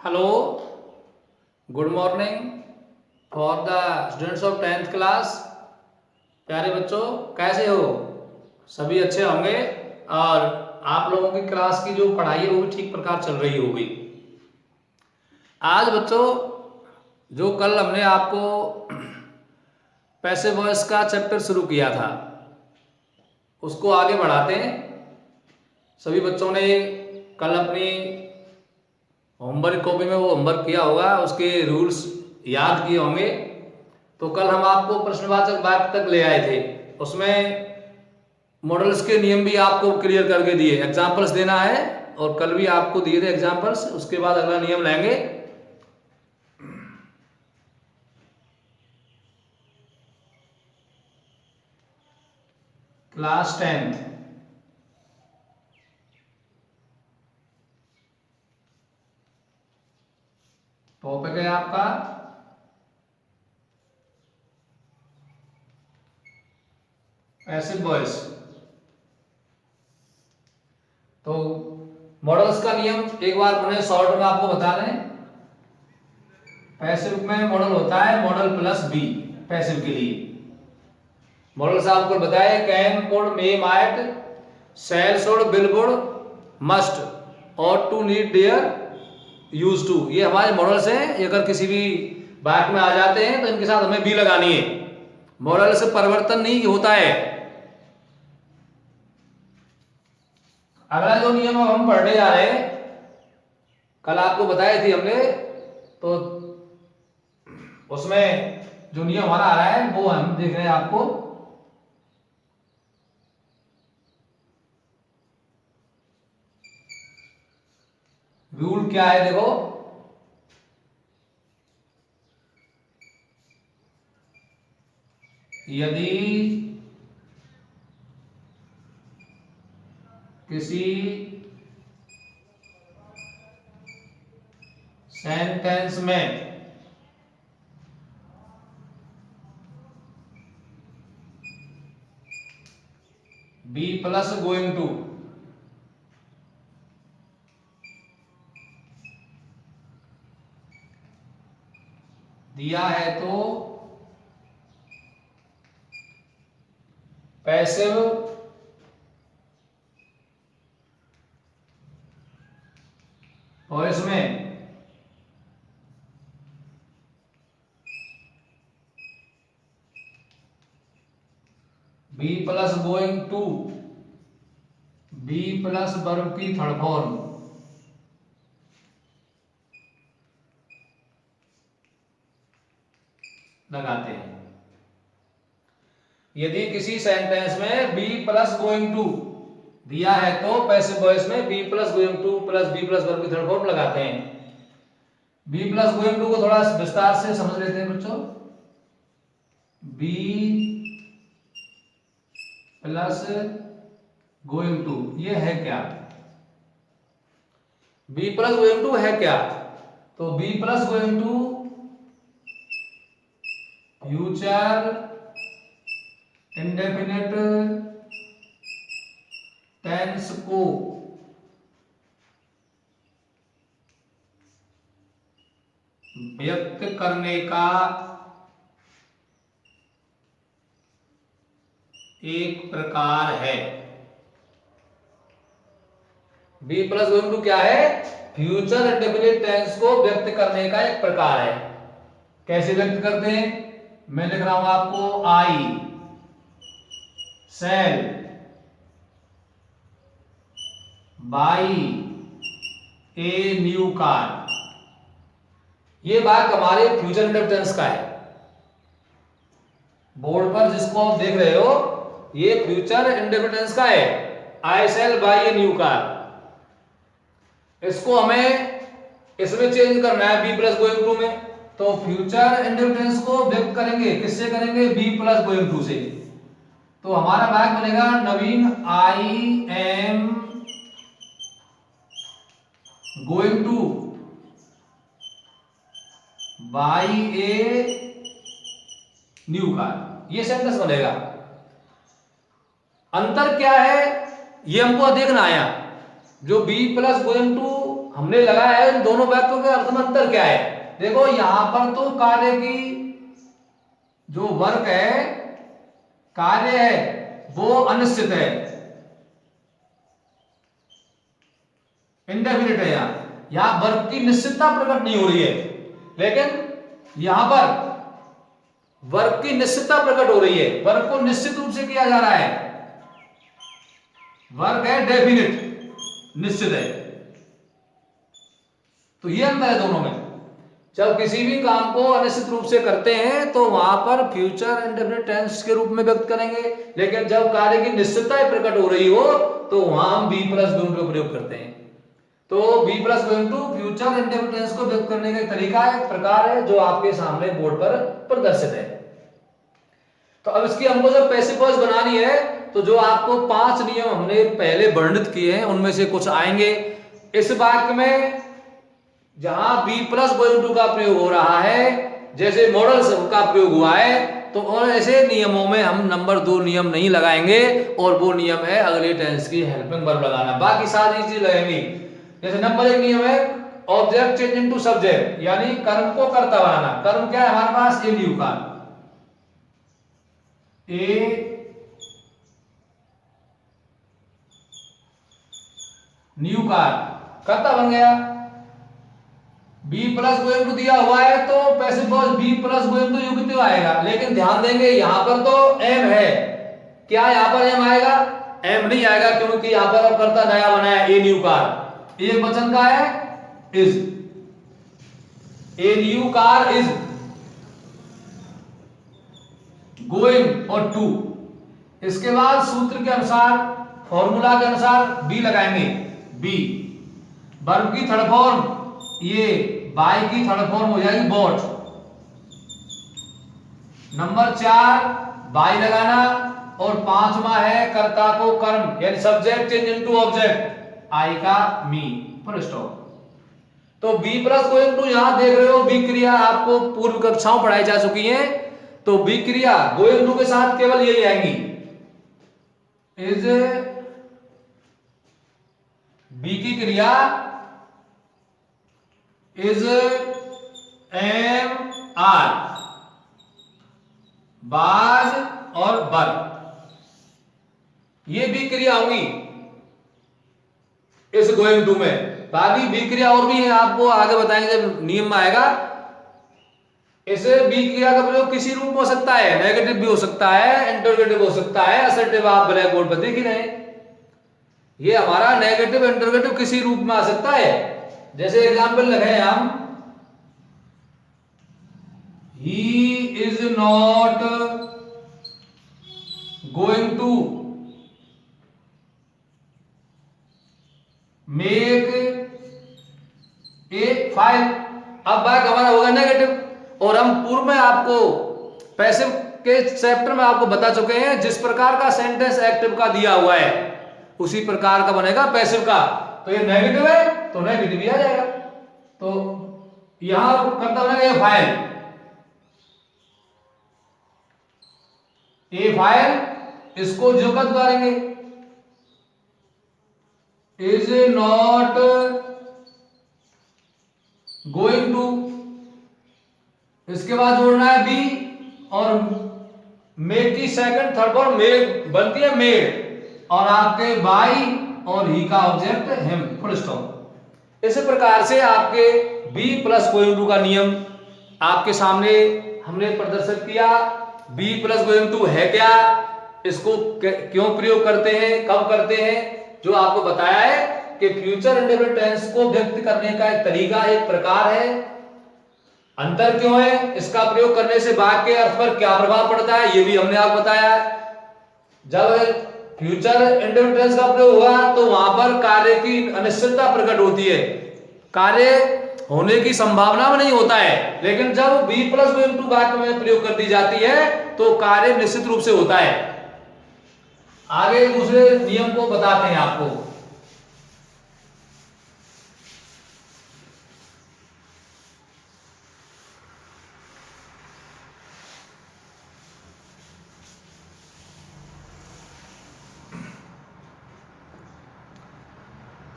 Hello, good morning for the students of 10th class. प्यारे बच्चों, कैसे हो? सभी अच्छे होंगे और आप लोगों की क्लास की जो पढ़ाई है वो भी ठीक प्रकार चल रही होगी। आज बच्चों, जो कल हमने आपको पैसिव वॉइस का चैप्टर शुरू किया था उसको आगे बढ़ाते हैं। सभी बच्चों ने कल अपनी होमवर्क कॉपी में वो होमवर्क किया होगा, उसके रूल्स याद किए होंगे। तो कल हम आपको प्रश्नवाचक वाक्य तक ले आए थे, उसमें मॉडल्स के नियम भी आपको क्लियर करके दिए, एग्जाम्पल्स देना है और कल भी आपको दिए थे एग्जाम्पल्स। उसके बाद अगला नियम लेंगे। क्लास 10th टॉपिक है आपका पैसिव वॉइस। तो मॉडल्स का नियम एक बार पुनः शॉर्ट में आपको बता दें। पैसिव में मॉडल होता है मॉडल प्लस बी। पैसिव के लिए मॉडल से आपको बताया can, could, may, might, shall, should, will, would, must, ought to, need, dare, use to. ये हमारे मॉडल्स हैं। ये अगर किसी भी वाक्य में आ जाते हैं तो इनके साथ हमें बी लगानी है। मॉडल से परिवर्तन नहीं होता है। अगला जो नियम अब हम पढ़ने जा रहे हैं, कल आपको बताए थे हमने, तो उसमें जो नियम हमारा आ रहा है वो हम देख रहे हैं आपको। रूल क्या है देखो, यदि किसी सेंटेंस में बी प्लस गोइंग टू दिया है तो पैसिव वॉइस में be plus going to, be plus verb की थर्ड फॉर्म लगाते हैं। यदि किसी सेंटेंस में बी प्लस गोइंग टू दिया है तो पैसिव वॉइस में be plus going to plus be plus verb की थर्ड फॉर्म लगाते हैं। बी प्लस गोइंग टू को थोड़ा विस्तार से समझ लेते हैं बच्चों। बी प्लस गोइंग टू ये है क्या? बी प्लस गोइंग टू है क्या? तो be plus going to future indefinite tense को व्यक्त करने का एक प्रकार है। बी प्लस गोइंग टू क्या है? फ्यूचर इंडेफिनिट टेंस को व्यक्त करने का एक प्रकार है। कैसे व्यक्त करते हैं? मैं लिख रहा हूं आपको, I sell buy a new car. ये बात हमारे फ्यूचर इंडेफिनिट टेंस का है। बोर्ड पर जिसको आप देख रहे हो ये फ्यूचर इंडेफिनिट टेंस का है। I sell buy a new car. इसको हमें इसमें चेंज करना है बी प्लस गोइंग टू में। तो फ्यूचर इंडेफिनिट टेंस को व्यक्त करेंगे किससे करेंगे? बी प्लस गोइंग टू से। तो हमारा वाक्य बनेगा Naveen I am going to buy a new car. ये सेंटेंस बनेगा। अंतर क्या है ये हमको देखना आया। जो बी प्लस गोइंग टू हमने लगाया है इन दोनों वाक्यों के अर्थ में अंतर क्या है। देखो यहां पर तो कार्य की जो वर्क है, कार्य है, वो अनिश्चित है, इंडेफिनिट है। यहां वर्क की निश्चितता प्रकट नहीं हो रही है, लेकिन यहां पर वर्क की निश्चितता प्रकट हो रही है। वर्क को निश्चित रूप से किया जा रहा है, वर्क है डेफिनिट, निश्चित है। तो ये अंतर है दोनों में। जब किसी भी काम को अनिश्चित रूप से करते हैं तो वहां पर फ्यूचर इंडेफिनिट टेंस के रूप में व्यक्त करेंगे, लेकिन जब कार्य की निश्चितता प्रकट हो रही हो तो वहां हम बी प्लस गोइंग टू प्रयोग करते हैं। तो be plus going to future indefinite tense को व्यक्त करने का एक तरीका है, प्रकार है, जो आपके सामने बोर्ड पर प्रदर्शित है। तो अब इसकी हमको जब पैसिव वॉइस बनानी है तो जो आपको 5 नियम हमने पहले वर्णित किए हैं उनमें से कुछ आएंगे। इस वाक्य में जहां बी प्लस गोइंग टू का प्रयोग हो रहा है, जैसे मॉडल शब्द का प्रयोग हुआ है, तो और ऐसे नियमों में हम नंबर 2 नियम नहीं लगाएंगे, और वो नियम है अगले टेंस की हेल्पिंग वर्ब लगाना। बाकी सारी चीज लगेंगी। जैसे नंबर 1 नियम है ऑब्जेक्ट चेंज इनटू सब्जेक्ट, यानी कर्म को कर्ता बनाना। कर्म क्या है हमारे पास, a new car, a new car कर्ता बन गया। बी प्लस गोइंग टू दिया हुआ है तो passive voice be plus going to युगतिव आएगा, लेकिन ध्यान देंगे यहां पर तो एम है। क्या यहां पर एम आएगा? एम नहीं आएगा, क्योंकि यहां पर अब कर्ता नया बनाया ए न्यू कार। एक वचन का है is, A new car is going और टू। इसके बाद सूत्र के अनुसार, फॉर्मूला के अनुसार बी लगाएंगे। बी वर्ब की थर्ड फॉर्म, ये बाई की थर्ड फॉर्म हो जाएगी बॉट। नंबर 4 बाई लगाना, और 5वां है कर्ता को कर्म, यानी सब्जेक्ट चेंज इनटू ऑब्जेक्ट, आई का मी, फुल स्टॉप। तो बी प्लस गोइंग टू यहां देख रहे हो, बी क्रिया आपको पूर्व कक्षाओं पढ़ाई जा चुकी है, तो बी क्रिया गोइंग टू के साथ केवल यही आएंगी, इज। बी की क्रिया इज, एम, आर, बाज और बर, ये बी क्रिया होंगी इस गोइंग टू में। बाकी बी क्रिया और भी है, आपको आगे बताएंगे जब नियम में आएगा। इसे बी क्रिया का प्रयोग किसी रूप में हो सकता है, नेगेटिव भी हो सकता है, इंटरोगेटिव हो सकता है, असर्टिव। आप ब्लैक बोर्ड पर देख ही रहे हैं, ये हमारा नेगेटिव इंटरोगेटिव किसी रूप में आ सकता है। जैसे एग्जांपल लगाए हम, he is not going to make a file. अब बात हमारा होगा नेगेटिव, और हम पूर्व में आपको पैसिव के चैप्टर में आपको बता चुके हैं, जिस प्रकार का सेंटेंस एक्टिव का दिया हुआ है उसी प्रकार का बनेगा पैसिव का। तो ये नेगेटिव है तो नेगेटिव ही आ जाएगा। तो यहां करता बनेगा ये फाइल, ए फाइल, इसको जो का उतारेंगे, इज नॉट गोइंग टू, इसके बाद जोड़ना है बी, और मेक की सेकंड थर्ड फॉर्म मेक बनती है मेड, और आपके बाई और ही का ऑब्जेक्ट हिम, फुल स्टॉप। इस प्रकार से आपके बी प्लस गोइंग टू का नियम आपके सामने हमने प्रदर्शित किया। बी प्लस गोइंग टू है क्या, इसको क्यों प्रयोग करते हैं, कब करते हैं, जो आपको बताया है कि फ्यूचर इंडेफिनिट टेंस को व्यक्त करने का एक तरीका, एक प्रकार है। अंतर क्यों है, इसका प्रयोग करने से वाक्य के अर्थ पर क्या प्रभाव पड़ता है, ये भी हमने आपको बताया। जब फ्यूचर इंडेफिनिट टेंस का प्रयोग हुआ तो वहां पर कार्य की अनिश्चितता प्रकट होती है, कार्य होने की संभावना में नहीं होता है। लेकिन जब बी प्लस गोइंग टू वाक्य में प्रयोग कर दी जाती है तो कार्य निश्चित रूप से होता है। आगे दूसरे नियम को बताते हैं आपको।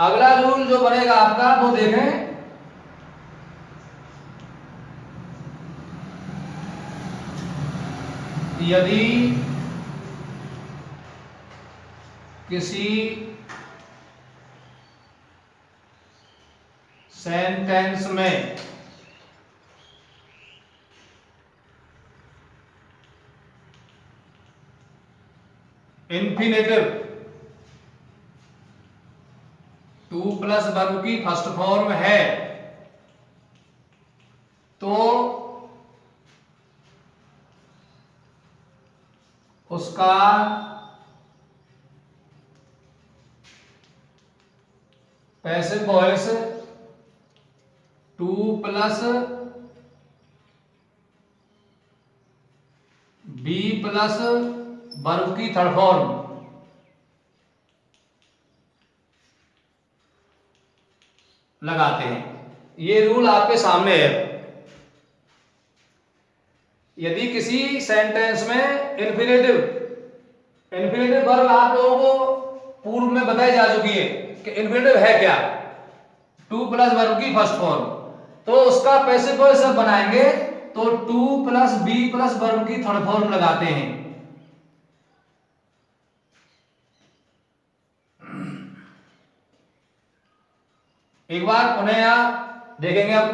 अगला रूल जो बनेगा आपका वो देखें, यदि किसी सेंटेंस में इंफिनिटिव 2 प्लस वर्ब की फर्स्ट फॉर्म है तो उसका passive voice 2 plus be plus verb की थर्ड फॉर्म लगाते हैं। ये रूल आपके सामने है। यदि किसी सेंटेंस में इंफिनिटिव वर्ब आप लोगों को पूर्व में बताई जा चुकी है कि इंफिनिटिव है क्या, 2 प्लस वर्ब की फर्स्ट फॉर्म, तो उसका पैसिव वॉइस सब बनाएंगे तो 2 प्लस बी प्लस वर्ब की थर्ड फॉर्म लगाते हैं। एक बार उन्हें यहां देखेंगे हम।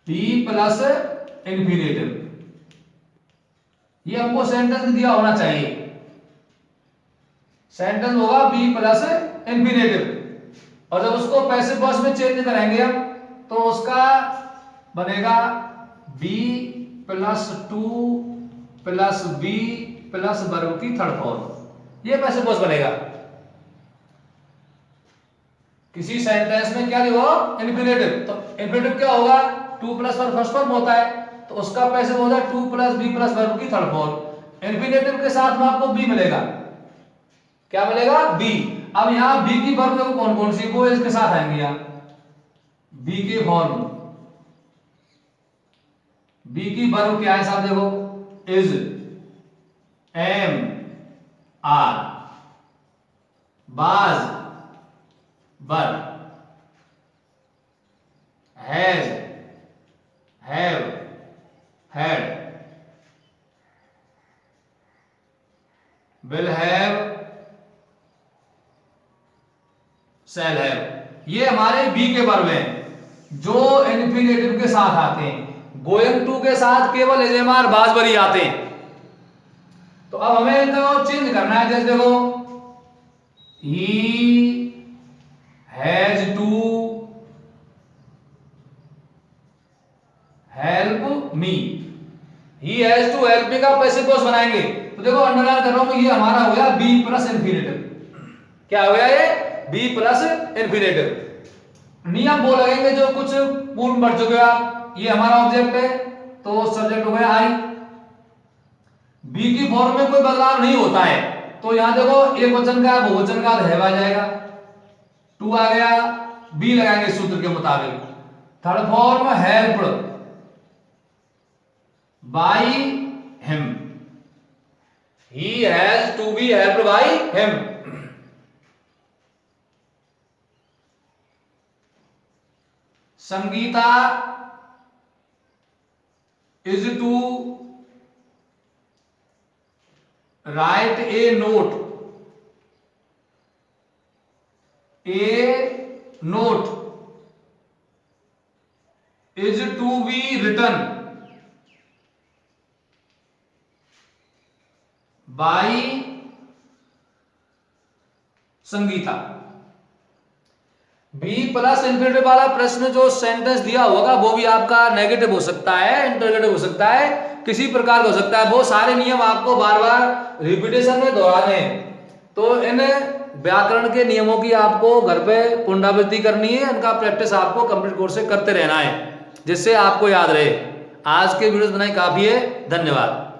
बी प्लस इंफिनिटिव, ये हमको सेंटेंस दिया होना चाहिए। सेंटेंस होगा बी प्लस इंफिनिटिव, और जब उसको पैसिव वॉइस में चेंज करेंगे हम तो उसका बनेगा be plus 2 plus be plus verb की थर्ड फॉर्म, ये पैसिव वॉइस बनेगा। किसी सेंटेंस में क्या दिया इंफिनिटिव, तो इंफिनिटिव क्या होगा, 2 प्लस वर्ब फर्स्ट फॉर्म होता है तो उसका पैसिव होता है 2 प्लस बी प्लस वर्ब की थर्ड फॉर्म। इंफिनिटिव के साथ में आपको बी मिलेगा, क्या मिलेगा, बी। अब यहां बी की वर्ब देखो कौन कौन सी, वो इसके साथ आएंगे यहां बी के फॉर्म। बी की वर्ब क्या है साहब, देखो is, am, are, was, were, has, have, had, will have, shall have. ये हमारे बी के वर्ब हैं जो इन्फिनेटिव के साथ आते हैं। गोइंग टू के साथ केवल एजेमार बाजबरी आते हैं। तो अब हमें तो चेंज करना है, जैसे देखो he has to help me, he has to help me का पैसिव वॉइस बनाएंगे तो देखो अंडरलाइन कर रहा हूं, ये हमारा हो गया बी प्लस इंफिनिटिव। क्या हो गया ये, बी प्लस इंफिनिटिव। नियम वो लगेंगे जो कुछ पूर्व बढ़ चुके आप। ये हमारा ऑब्जेक्ट है तो सब्जेक्ट हो गया आई, बी की फॉर्म में कोई बदलाव नहीं होता है तो यहां देखो एक वचन का बहुवचन का हैव आ जाएगा, 2 आ गया, बी लगाएंगे सूत्र के मुताबिक, third form helped by him, he has to be helped by him. Sangeeta is to write a note, a note is to be written by Sangeeta. Be plus infinitive वाला प्रश्न जो सेंटेंस दिया होगा वो भी आपका नेगेटिव हो सकता है, इंटरोगेटिव हो सकता है, किसी प्रकार का हो सकता है। वो सारे नियम आपको बार बार रिपीटेशन में दोहराने हैं। तो इन व्याकरण के नियमों की आपको घर पे पुनरावृत्ति करनी है, इनका प्रैक्टिस आपको कंप्लीट कोर्स से करते रहना है जिससे आपको याद रहे। आज के वीडियोस बनाए काफी है, धन्यवाद।